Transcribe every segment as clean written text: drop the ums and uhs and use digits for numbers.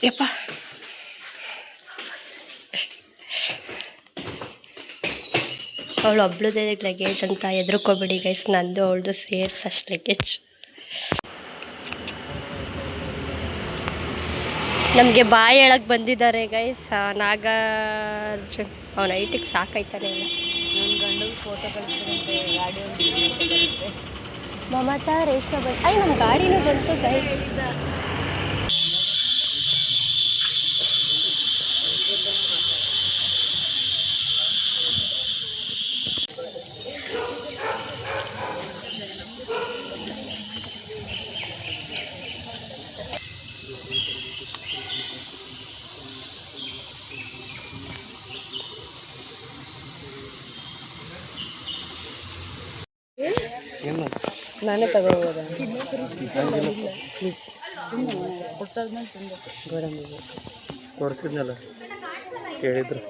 ಯಪ್ಪ ಅವಳು ಒಬ್ಳದೇ ಲಗೇಜ್ ಅಂತ ಹೆದರ್ಕೋಬೇಡಿ ಗೈಸ್, ನಂದು ಅವಳದು ಸೇರ್ ಫಸ್ಟ್ ಲಗೇಜ್. ನಮಗೆ ಬಾಯ್ ಹೇಳಕ್ಕೆ ಬಂದಿದ್ದಾರೆ ಗೈಸ್. ನಾಗಾರ್ಜುನ್ ಅವನ ಐಟಿಗೆ ಸಾಕಾಯ್ತಾನೆ ಇಲ್ಲ. ನನ್ನ ಗಂಡಗೆ ಫೋಟೋ ಕಳಿಸಿದಂತೆ ಗಾಡಿ ಒಂದು ಮಮತಾ ರೇಷ್ಮಾ ಬಂದು ನಮ್ಮ ಗಾಡಿನೂ ಬಂತು ಗೈಸ್. ನಾನೇ ತಗೋಬೋದ ಕೊಡ್ತಿದ್ನಲ್ಲ ಕೇಳಿದ್ರು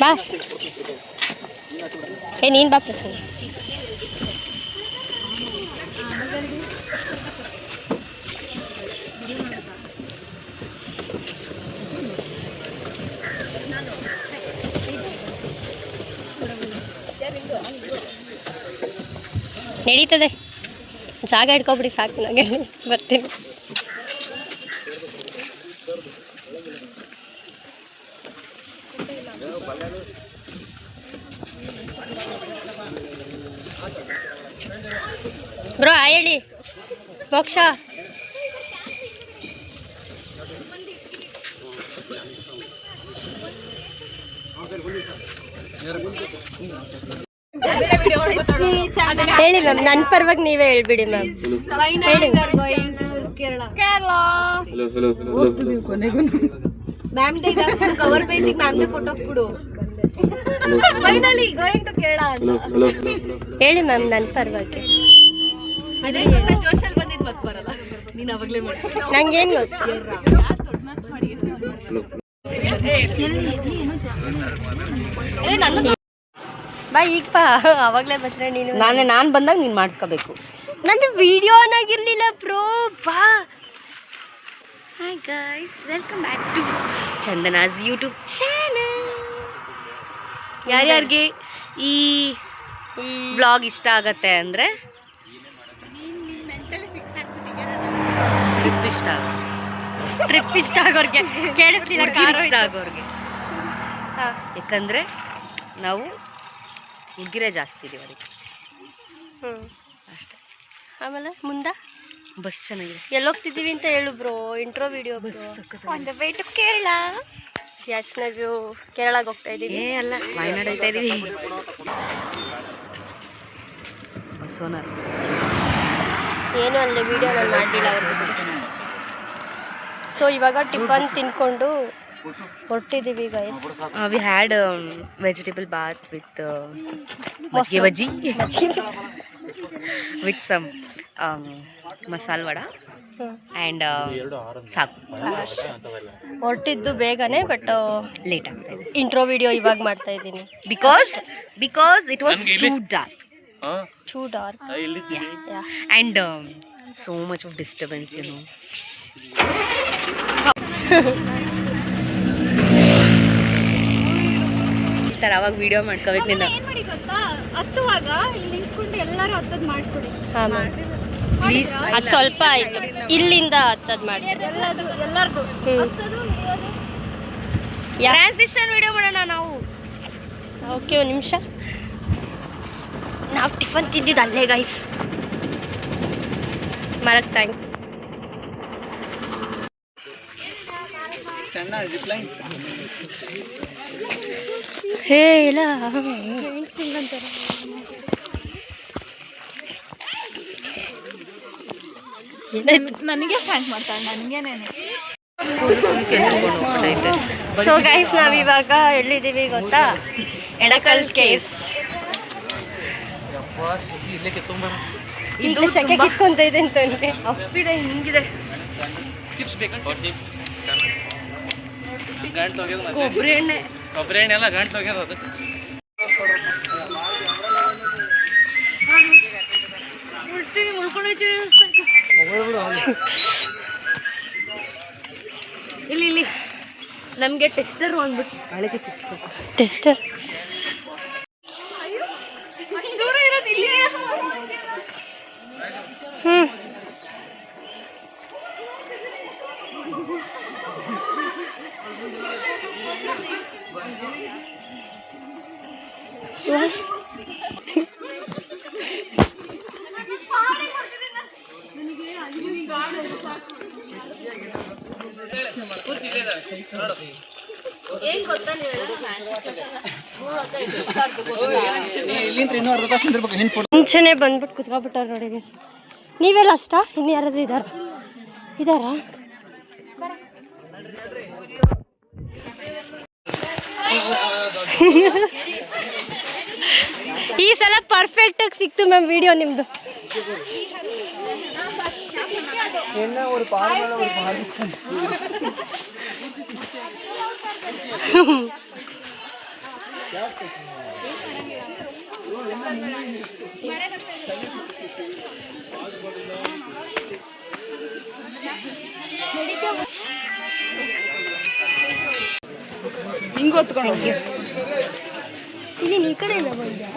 ಬಾ ನೀನು ಬಾ ಪ್ರಸನ್ನ. ನಡೀತದೆ, ಜಾಗ ಇಟ್ಕೊಬಿಡಿ ಸಾಕು, ನನಗೆ ಬರ್ತೀನಿ. ಬ್ರೋ ಹೇಳಿ ಮೋಕ್ಷ. ಹೇಳಿ ಮ್ಯಾಮ್, ನನ್ನ ಪರವಾಗಿ ನೀವೇ ಹೇಳ್ಬಿಡಿ ಮ್ಯಾಮ್. ಹೇಳಿ ಮ್ಯಾಮ್ ಕವರ್ ಪೇಜಿಗೆ ಮ್ಯಾಮ್ ಫೋಟೋ ಕೊಡು. Finally going to Kerala. ಹೇಳಿ ಮ್ಯಾಮ್ ನನ್ನ ಪರವಾಗಿ. ಅದೇ ಜೋಶಲ್ಲಿ ಬಂದಿದ್ದು ಮತ್ತೆ ಬರಲ್ಲ, ನೀನು ಅವಾಗಲೇ ಮಾಡಿ. ನಂಗೇನು ಗೊತ್ತು. ಬಾ ಈಗ ಬಾ, ಅವಾಗಲೇ ಬಂದರೆ ನೀನು. ನಾನು ಬಂದಾಗ ನೀನು ಮಾಡಿಸ್ಕೋಬೇಕು. ನಂದು ವಿಡಿಯೋ ಆಗಿರಲಿಲ್ಲ ಬ್ರೋ. ಬಾ. Hi guys, welcome back to Chandana's YouTube channel. ಯಾರ್ಯಾರಿಗೆ ಈ ಬ್ಲಾಗ್ ಇಷ್ಟ ಆಗತ್ತೆ ಅಂದರೆ ಟ್ರಿಪ್ ಇಷ್ಟ ಆಗೋರಿಗೆ ಕೇಳಿಸ್ಲಿಲ್ಲ, ಕಾರು ಇಷ್ಟ ಆಗೋರಿಗೆ. ಯಾಕಂದರೆ ನಾವು ಹುಡುಗಿರೇ ಜಾಸ್ತಿ ಇದೀವಿ ಅದಕ್ಕೆ. ಅಷ್ಟೇ. ಆಮೇಲೆ ಮುಂದೆ ಬಸ್ ಚೆನ್ನಾಗಿದೆ. ಎಲ್ಲೋಗ್ತಿದ್ದೀವಿ ಅಂತ ಹೇಳು bro. Intro video on the way to Kerala. Yes, ನಾವು ಕೇರಳಗೆ ಹೋಗ್ತಾ ಇದ್ದೀವಿ. ಅಲ್ಲ, ವಾಯನಾಡ್ ಹೋಗ್ತಾ ಇದ್ದೀವಿ. ಸೋನಾರ್ ಏನು ಅಲ್ಲಿ ವಿಡಿಯೋ ನಾನು ಮಾಡಲಿಲ್ಲ ಅವ್ರಿಗೆ. ಸೊ ಇವಾಗ ಟಿಫನ್ ತಿನ್ಕೊಂಡು ಹೊರಟಿದ್ದೀವಿ guys. We had vegetable bath with majjige bajji with some masala vada and ಸಾಕು. ಹೊರಟಿದ್ದು ಬೇಗನೆ, ಬಟ್ ಲೇಟ್ ಆಗ್ತಾ ಇದೆ. ಇಂಟ್ರೋ ವಿಡಿಯೋ ಇವಾಗ ಮಾಡ್ತಾ ಇದ್ದೀನಿ because it was too dark and so much of disturbance, you know. ಈ ಥರ ಅವಾಗ ವಿಡಿಯೋ ಮಾಡ್ಕೋಬೇಕು ನೀನು. ಹತ್ತುವಾಗ ಇಲ್ಲಿ ನಿಂತ್ಕೊಂಡು ಎಲ್ಲರೂ ಹತ್ತದ್ ಮಾಡ್ಕೊಡಿ. ಹಾಂ ಮ್ಯಾಮ್ ಪ್ಲೀಸ್. ಅದು ಸ್ವಲ್ಪ ಆಯಿತು, ಇಲ್ಲಿಂದ ಹತ್ತದು ಮಾಡಿ. ಎಲ್ಲರದು ಟ್ರಾನ್ಸಿಷನ್ ವಿಡಿಯೋ ಮಾಡೋಣ ನಾವು. ಓಕೆ, ಒಂದು ನಿಮಿಷ. ನಾವು ಟಿಫನ್ ತಿಂದಿದ್ದು ಅಲ್ಲೇ ಗೈಸ್. ಮರಕ್ಕೆ ಥ್ಯಾಂಕ್ಸ್. ಹೇ ಇಲ್ಲ ನನಗೆ ಥ್ಯಾಂಕ್ ಮಾಡ್ತಾಳೆ, ನನಗೇನೇನೆ. ಸೊ ಗೈಸ್, ನಾವಿವಾಗ ಎಲ್ಲಿದ್ದೀವಿ ಗೊತ್ತಾ? ಎಡಕಲ್ ಕೇವ್ಸ್. ಇದು ಶೆಕೆ ಕಿತ್ಕೊಂತ ಇದೆ ಅಂತ ಅಪ್ಪಿದೆ, ಹಿಂಗಿದೆ. ಕೊಬ್ಬರಿ ಎಣ್ಣೆ ಎಲ್ಲ ಗಂಟು ಹೋಗ್ಯದ ಅದಕ್ಕೆ. ಇಲ್ಲಿ ನಮಗೆ ಟೆಸ್ಟರ್ ಅಂದ್ಬಿಟ್ಟು ಬಾಳೆಕಾಯಿ ಚಿಪ್ಸ್ ಟೆಸ್ಟರ್ ಮುಂಚೆನೆ ಬಂದ್ಬಿಟ್ಟು ಕುತ್ಕೊಬಿಟ್ಟಾರ ನೋಡಿ. ನೀವೆಲ್ಲ ಅಷ್ಟ ಇನ್ನು ಯಾರಾದ್ರೂ ಇದಾರಾ? ಈ ಸಲ ಪರ್ಫೆಕ್ಟ್ ಆಗಿ ಸಿಕ್ತು ಮ್ಯಾಮ್ ವಿಡಿಯೋ ನಿಮ್ದು. ಹಿಂಗೆ ಹೊತ್ಕೊಂಡು ಈ ಕಡೆಯಿಂದ ಬಂದ್ಯಾ?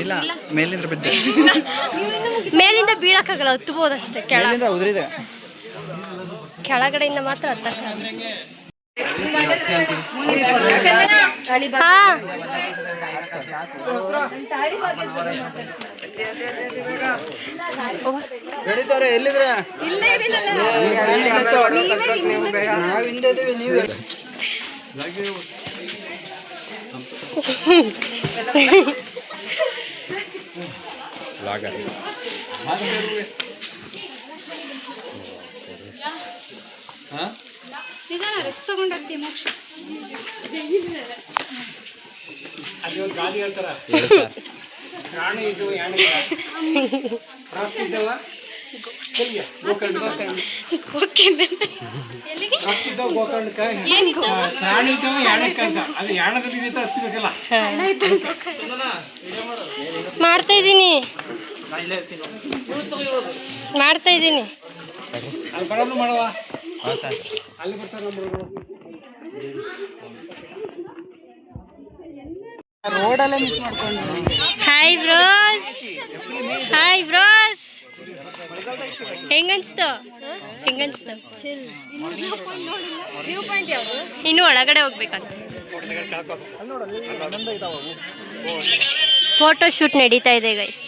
ಇಲ್ಲ ಮೇಲಿಂದ ಬಿದ್ದೆ. ಮೇಲಿಂದ ಬೀಳಕ್ಕಾಗಲ್ಲ, ಹತ್ಬೋದಷ್ಟೇ. ಉದುರಿದೆ. ಕೆಳಗಡೆಯಿಂದ ಮಾತ್ರ ಹತ್ತಕ್ಕಾಗಲ್ಲ. ಎಲ್ಲಿದ್ರೆ ರೆಸ್ಟ್ ತಗೊಂಡೋಗ್ತೀವಿ ಮೋಕ್ಷ. ಮಾಡ್ತಾ ಇದ್ದೀನಿ. ರೋಡಲ್ಲೇ ಮಿಸ್ ಮಾಡ್ಕೊಂಡು. Hi bros. ಹೆಂಗನ್ಸ್ತು? ಇನ್ನು ಒಳಗಡೆ ಹೋಗ್ಬೇಕಂತ. ಫೋಟೋ ಶೂಟ್ ನಡೀತಾ ಇದೆ ಗೈಸ್.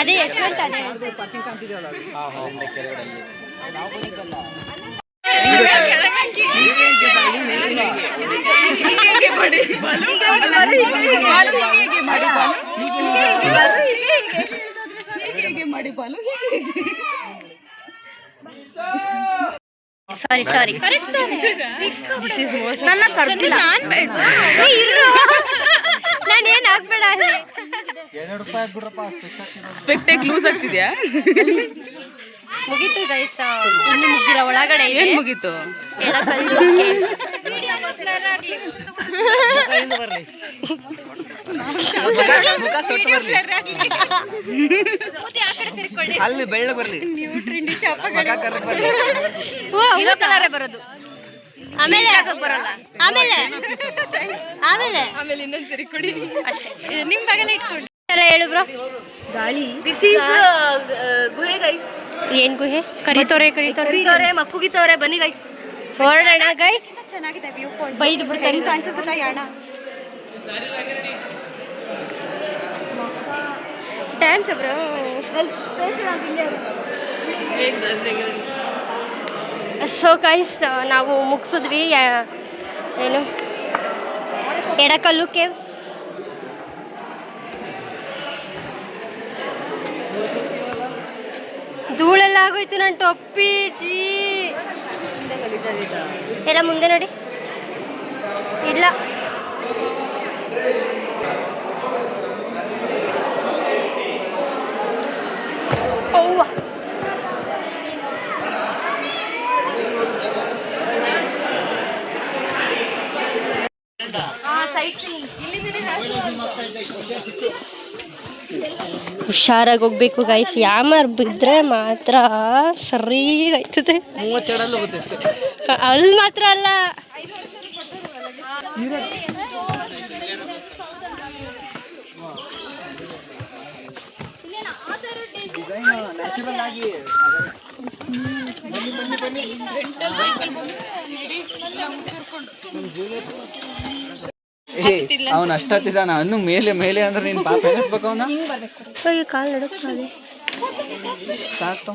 ಅದೇ ಸಾರಿ ನನ್ನ ಕರ್ದಿಲ್ಲ. ನಾನೇನು ಆಗ್ಬೇಡ. ಸ್ಪೆಕ್ಟೇಕ್ ಲೂಸ್ ಆಗ್ತಿದ್ಯಾ? ಮುಗೀತು ಗೈಸ್, ಇನ್ನು ಮುಗಿದಿಲ್ಲ. ಒಳಗಡೆ ಏನ್ ಮುಗೀತು? ಅಲ್ಲಿ ಬೆಳ್ಳ ಬರ್ಲಿ, ಬರೋದು. ಆಮೇಲೆ ಬರಲ್ಲ. ಆಮೇಲೆ ಇನ್ನೊಂದ್ಸರಿ ಕೊಡಿ ಅಷ್ಟೇ. ನಿಮ್ ಬಗಲ ಇಟ್ಕೊಂಡು ಹೇಳು ಬ್ರೋ. ಗಾಳಿ. ದಿಸ್ ಈಸ್ ಗುಹೆ ಗೈಸ್. ಏನ್ ಗುಹೆ? ಕರಿತೋರೆ ಮಕ್ಕುಗಿತವ್ರೆ. ಬನ್ನಿ ಗೈಸ್, ಹೊರಡೋಣ ಗೈಸ್. ಚೆನ್ನಾಗಿದೆ ವ್ಯೂ ಪಾಯಿಂಟ್. ಬೈದು ಬಿಡ್ತಾರೆ. ಕಾಣಿಸುತ್ತಾ Yana? Dance bro. So guys, ನಾವು ಮುಗಿಸಿದ್ವಿ. ಏನು ಎಡಕಲ್ಲು ಕೇವ್ಸ್. ಧೂಳೆಲ್ಲ ಆಗೋಯ್ತು ನನ್ನ ಟೊಪ್ಪಿ ಜೀ. ಎಲ್ಲ ಮುಂದೆ ನೋಡಿ. ಇಲ್ಲ ಅವ್ವ. ಹುಷಾರಾಗಿ ಹೋಗ್ಬೇಕು ಗೈಸ್, ಯಾಮಾರ್ ಬಿದ್ರೆ ಮಾತ್ರ ಸರಿಯಾಗ್ತದೆ. ಅಲ್ಲಿ ಮಾತ್ರ ಅಲ್ಲ, ಅವನು ಅಷ್ಟತ್ತಿದ್ದಾನ ಅನ್ನು ಮೇಲೆ ಮೇಲೆ ಅಂದ್ರೆ ನೀನ್ ಪಾಪ ಎತ್ಬೇಕು ಅವನ ಕಾಲು ನಡುಕ್ತದೆ. ಸಾಕ್ತು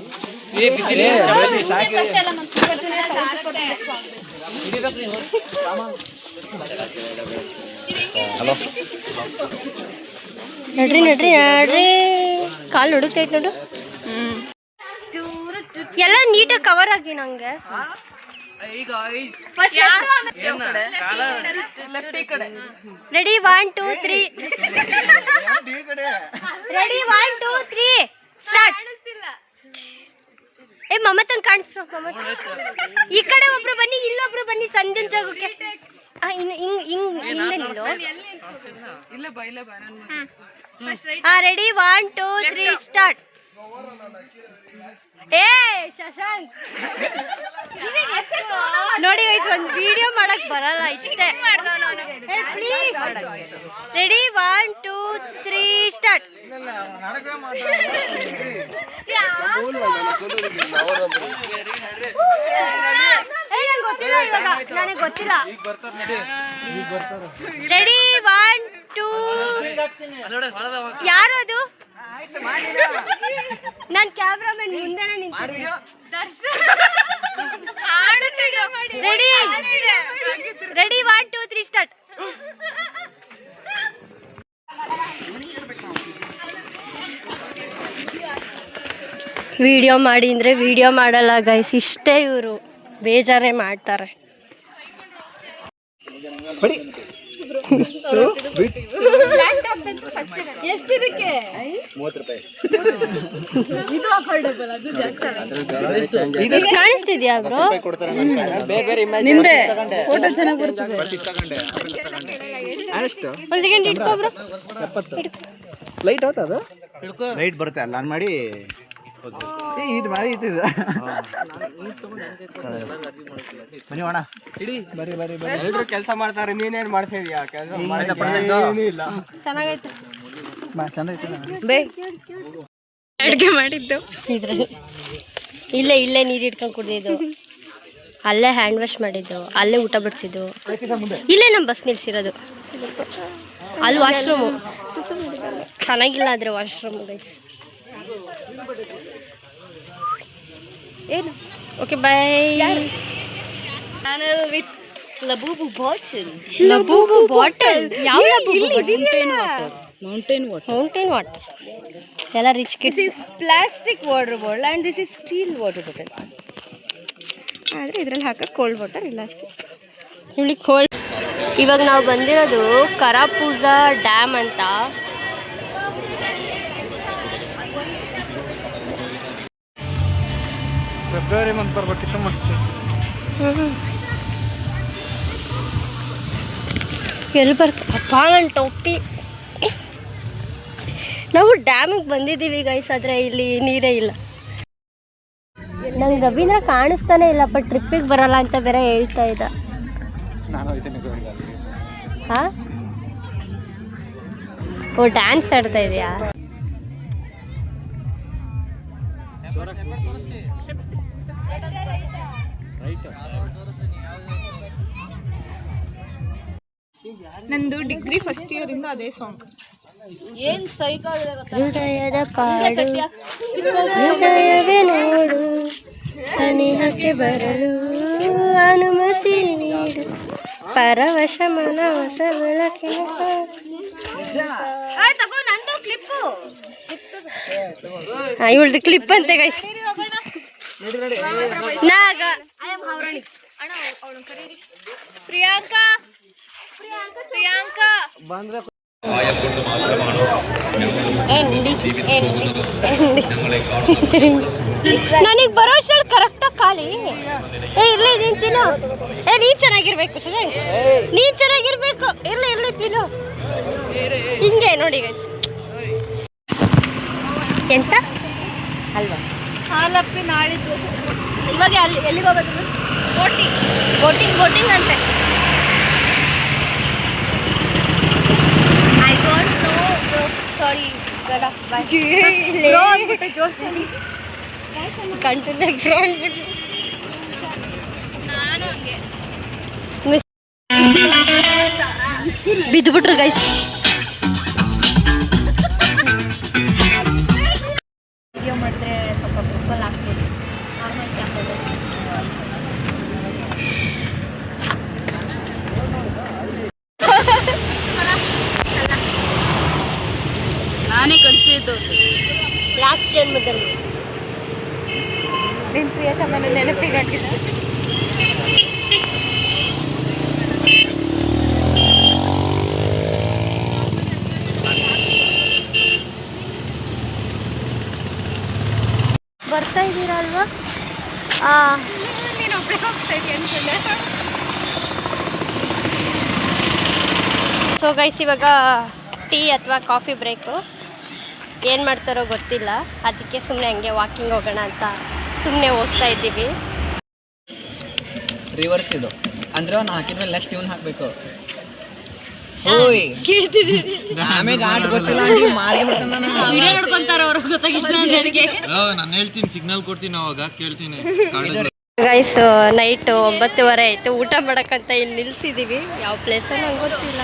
ನಡ್ರಿ ನಡ್ರಿ ನಡ್ರಿ, ಕಾಲು ನಡುಕ್ತೈತೆ ನೋಡು. ಎಲ್ಲ ನೀಟಾಗಿ ಕವರ್ ಆಗಿ ನಂಗೆ. Ready 1 2 3 ready 1 2 3 start. ಏ ಮಮತಂಗ್ ಕಾಣಿಸ್ರು, ಈ ಕಡೆ ಒಬ್ರು ಬನ್ನಿ, ಇಲ್ಲೊಬ್ರು ಬನ್ನಿ, ಸಂದಿನ ಜಾಗಕ್ಕೆ. Ready 1 2 3 start. ಏ ಶಶಾಂಕ್ ನೋಡಿ ಗೈಸ್, ಒಂದು ವಿಡಿಯೋ ಮಾಡಕ್ ಬರಲ್ಲ ಇಷ್ಟೇ. Ready 1 2 3 start. ನನಗೆ ಗೊತ್ತಿಲ್ಲ. ರೆಡಿ 1 2 ಯಾರು ಅದು? ನಾನು ಕ್ಯಾಮ್ರಾಮನ್ ಮುಂದೆನೆ ನಿಂತಿದ್ದೀನಿ. Ready ready 1 2 3 start. ವಿಡಿಯೋ ಮಾಡಿ ಅಂದರೆ ವಿಡಿಯೋ ಮಾಡಲ್ಲ ಗೈಸ್, ಇಷ್ಟೇ ಇವರು ಬೇಜಾರೇ ಮಾಡ್ತಾರೆ. ಎಷ್ಟಿದಕ್ಕೆ? 30 ರೂಪಾಯಿ. ಕಾಣಿಸ್ತಿದ್ಯಾ ಬ್ರೋ? ಒಂದು ಸೆಕೆಂಡ್ ಇಟ್ಕೋ ಬ್ರೋ. ಲೈಟ್ ಹೋತ ಅದು ಲೈಟ್ ಬರುತ್ತೆ ಅಲ್ಲ ಆನ್ ಮಾಡಿ. ಇದು ಬಾರಿ ಇತ್ತು. ಬನ್ನಿ ಅಣ್ಣ, ಬರಿ ಬರಿ ಬರಿ. ಎಲ್ಲರೂ ಕೆಲಸ ಮಾಡ್ತಾರೆ, ನೀನೇನ್ ಮಾಡ್ತಾ ಇದೀಯಾ? ಕೆಲಸ ಏನಿಲ್ಲ. ಚೆನ್ನಾಗೈತೆ, ಚಂದ ಐತಿ. ಅಡುಗೆ ಮಾಡಿದ್ದು ಇದ್ರಲ್ಲಿ. ಇಲ್ಲೇ ನೀರು ಇಟ್ಕೊಂಡು ಕುಡಿದಿದ್ದು, ಅಲ್ಲೇ ಹ್ಯಾಂಡ್ ವಾಶ್ ಮಾಡಿದ್ದು, ಅಲ್ಲೇ ಊಟ ಬಡಿಸಿದ್ದು, ಇಲ್ಲೇ ನಮ್ಮ ಬಸ್ ನಿಲ್ಸಿರೋದು. ಅಲ್ಲಿ ವಾಶ್ರೂಮು ಚೆನ್ನಾಗಿಲ್ಲ ಆದರೆ ವಾಶ್ರೂಮ್ ಗೈಸ್. ಏನು okay bye. Channel with Labubu bottle. Labubu bottle ಯಾವ ಲಬೂಬು? ಮೌಂಟೇನ್ ವಾಟರ್ ಎಲ್ಲ rich kids. This is plastic water bottle and this is steel water bottle. ಆದರೆ ಇದರಲ್ಲಿ ಹಾಕೋ ಕೋಲ್ಡ್ ವಾಟರ್ ಇಲ್ಲ ಅಷ್ಟೇ. ಇಲ್ಲಿ ಕೋಲ್ಡ್. ಇವಾಗ ನಾವು ಬಂದಿರೋದು ಕರಾಪೂಜಾ ಡ್ಯಾಮ್ ಅಂತ. ಫೆಬ್ರವರಿ ಮಂತ್ ಬರ್ಬೇಕಿತ್ತು ಮಸ್ತ್. ಎಲ್ಲಿ ಬರ್ತಪ್ಪ ನನ್ನ ಟೋಪಿ. ನಾವು ಡ್ಯಾಮಿಗೆ ಬಂದಿದ್ದೀವಿ ಗೈಸ್, ಆದರೆ ಇಲ್ಲಿ ನೀರೇ ಇಲ್ಲ. ನಂಗೆ ರವೀಂದ್ರ ಕಾಣಿಸ್ತಾನೆ ಇಲ್ಲಪ್ಪ, ಟ್ರಿಪ್ಪಿಗೆ ಬರಲ್ಲ ಅಂತ ಬೇರೆ ಹೇಳ್ತಾ ಇದ್ದ. ಹಾಂ, ಓ ಡ್ಯಾನ್ಸ್ ಆಡ್ತಾ ಇದೆಯಾ? ನಂದು ಡಿಗ್ರಿ ಫಸ್ಟ್ ಇಯರ್ ಇಂದ ಅದೇ ಸಾಂಗ್. ಏನ್ ಹೃದಯದ ಪಾಡು ಹೃದಯವೇ ನೋಡು, ಸನಿಹಕ್ಕೆ ಬರಲು ಅನುಮತಿ ನೀಡು, ಪರವಶ ಮನವಸ ಬೆಳಕಿನ. ಇವಳ್ದು ಕ್ಲಿಪ್ ಅಂತೆ ಗೈಸ್. ನಾಗ ಪ್ರಿಯಾಂಕಾ ಪ್ರಿಯಾಂಕಾ ಬಂದ್ರೆ ನನಗೆ ಬರೋ ಅಷ್ಟರಲ್ಲಿ ಕರೆಕ್ಟಾಗಿ ಖಾಲಿ. ಇರ್ಲಿ ನೀನು ತಿನ್ನು. ನೀನು ಚೆನ್ನಾಗಿರ್ಬೇಕು ಸುರೇಶ್, ನೀನು ಚೆನ್ನಾಗಿರ್ಬೇಕು. ಇರ್ಲಿ ತಿನ್ನು. ಹಿಂಗೆ ನೋಡಿ ಗೈಸ್. ಎಂತ ಅಲ್ವಾ ಹಾಲಪ್ಪಿ ನಾಳಿದ್ದು. ಇವಾಗ ಎಲ್ಲಿಗೆ ಹೋಗೋದು? ಬೋಟಿಂಗ್ ಅಂತೆ. I don't know. ಸಾರಿ ಜೋಶಲ್ಲಿ ಕಂಟಿನ್ಯೂ ಅಂದ್ಬಿಟ್ಟು ನಾನು ಹಂಗೆ ಬಿದ್ದುಬಿಟ್ರು ಗೈಸ್. ವಿಡಿಯೋ ಮಾಡಿದ್ರೆ ಸ್ವಲ್ಪ ಗ್ರೂಪಲ್ಲಿ ಹಾಕ್ಬೋದು. ನಾರ್ಮಲ್ ಹಾಕೋದು. ನಾನೇ ಕಳಿಸಿದ್ದು ಲಾಸ್ಟ್ ಜನ್ಮದಲ್ಲಿ ನಿನ್ನ ಪ್ರಿಯತಮನ ನೆನಪಿಗೆ ಹಾಕಿದ್ದೆ. ಬರ್ತಾ ಇದ್ದೀರಾ ಅಲ್ವಾ? ಸೊ ಗೈಸ್, ಇವಾಗ ಟೀ ಅಥವಾ ಕಾಫಿ ಬ್ರೇಕು. ಏನು ಮಾಡ್ತಾರೋ ಗೊತ್ತಿಲ್ಲ, ಅದಕ್ಕೆ ಸುಮ್ಮನೆ ಹಂಗೆ ವಾಕಿಂಗ್ ಹೋಗೋಣ ಅಂತ ಸುಮ್ಮನೆ ಹೋಗ್ತಾ ಇದ್ದೀವಿ. ರಿವರ್ಸ್ ಇದು ಅಂದ್ರೆ ಅವ್ನು ಹಾಕಿದ್ಮೇಲೆ ನೆಕ್ಸ್ಟ್ ಟ್ಯೂನ್ ಹಾಕಬೇಕು. ಓಯ್ ಆಮೇಲೆ ಗಾಡ್ ಗೊತ್ತಿಲ್ಲ ಅಂದ್ರೆ ಮಾರಿ ಬಿಡ್ತಾನ. ವಿಡಿಯೋ ನೋಡ್ಕೊಂತಾರ ಅವ್ರು, ಗೊತ್ತಾಗಿಲ್ಲ ನನಗೆ. ನಾನು ಹೇಳ್ತೀನಿ, ಸಿಗ್ನಲ್ ಕೊಡ್ತೀನಿ, ಅವಾಗ ಕೇಳ್ತೀನಿ. ಗೈಸ್, ನೈಟ್ 9:30 ಆಯಿತು. ಊಟ ಮಾಡೋಕ್ಕಂತ ಇಲ್ಲಿ ನಿಲ್ಸಿದ್ದೀವಿ. ಯಾವ ಪ್ಲೇಸು ನಂಗೆ ಗೊತ್ತಿಲ್ಲ.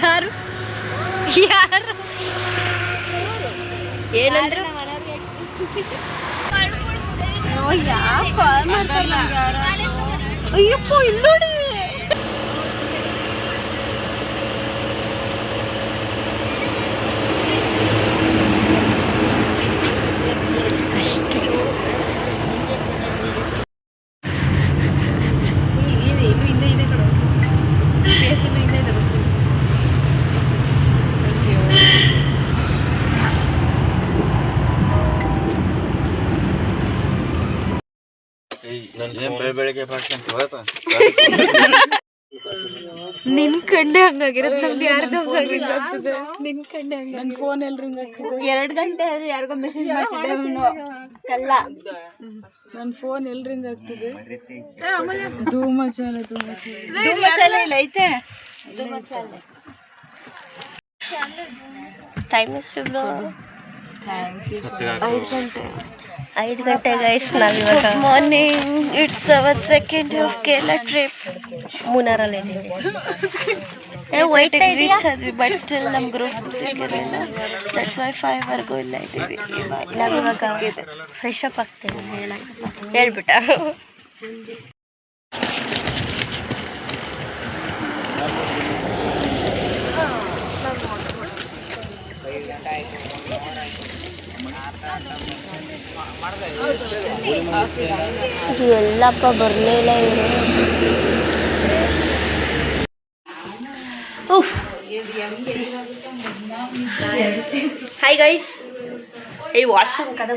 ಯಾರು ಏನಂದ್ರು? ಅಯ್ಯಪ್ಪ, ಇಲ್ಲಿ ನೋಡಿ. ಅಷ್ಟೇ. ಬೆಳಗ್ಗೆ ನಿನ್ ಕಂಡೆ ಹಂಗಾಗಿರತ್ತೆ. ನಮ್ದು ಯಾರ್ದು ಹಂಗಾಗ್ತದೆ. ನಿನ್ ಕಂಡೆ ಹಂಗ. ನನ್ನ ಫೋನ್ ಎಲ್ರು ಹಿಂಗಾಗ್ತದೆ. 2 ಗಂಟೆ ಆದ್ರೆ ಯಾರಿಗೋ ಮೆಸೇಜ್ ಮಾಡ್ತಿದ್ದೆ ಅವನು ಕಲ್ಲ. ನನ್ನ ಫೋನ್ ಎಲ್ರು ಹಿಂಗಾಗ್ತದೆ. ಧೂಮಚಾಲ ಇಲ್ಲ ಐತೆ. ಟೈಮ್ ಎಷ್ಟು ಬ್ರೋ? 5 ಗಂಟೆ ಗೈಸ್. ನಾವಿವಾಗ morning. It's our second day of Kerala trip. ಮುನ್ನಾರಲ್ಲಿ ಇದ್ದೀವಿ. ರೀಚ್ ಆದ್ವಿ, ಬಟ್ ಸ್ಟಿಲ್ ನಮ್ಮ ಗ್ರೂಪ್ ಸಿಕ್ಕಿರಲಿಲ್ಲ. ದಟ್ಸ್ ವೈ 5ವರೆಗೂ ಇಲ್ಲ ಇದ್ದೀವಿ. ನಾವಿವಾಗ ಫ್ರೆಶ್ ಅಪ್ ಆಗ್ತೇವೆ ಹೇಳ್ಬಿಟ್ಟ. ಎಲ್ಲಪ್ಪ ಬರ್ಲೇ ಇಲ್ಲ ಇವರು. ಹಾಯ್ ಗೈಸ್, ಈ ವಾಶ್ರೂಮ್ ಕದ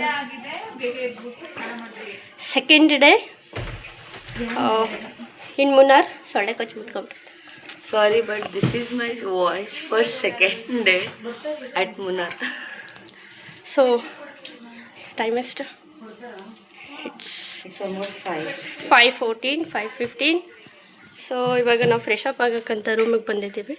ಸೆಕೆಂಡ್ ಡೇ ಇನ್ ಮುನ್ನಾರ್. ಸೊಳ್ಳೆ ಕಚ್ಚಿ ಮುತ್ಕೊಂಡ್ಬಿಟ್ಟು. Sorry, but this is my voice for second day at Munnar. So time ಎಷ್ಟು? It's almost 5:14, 5:15. ಸೊ ಇವಾಗ ನಾವು ಫ್ರೆಶ್ ಅಪ್ ಆಗೋಕ್ಕಂತ ರೂಮಿಗೆ ಬಂದಿದ್ದೀವಿ.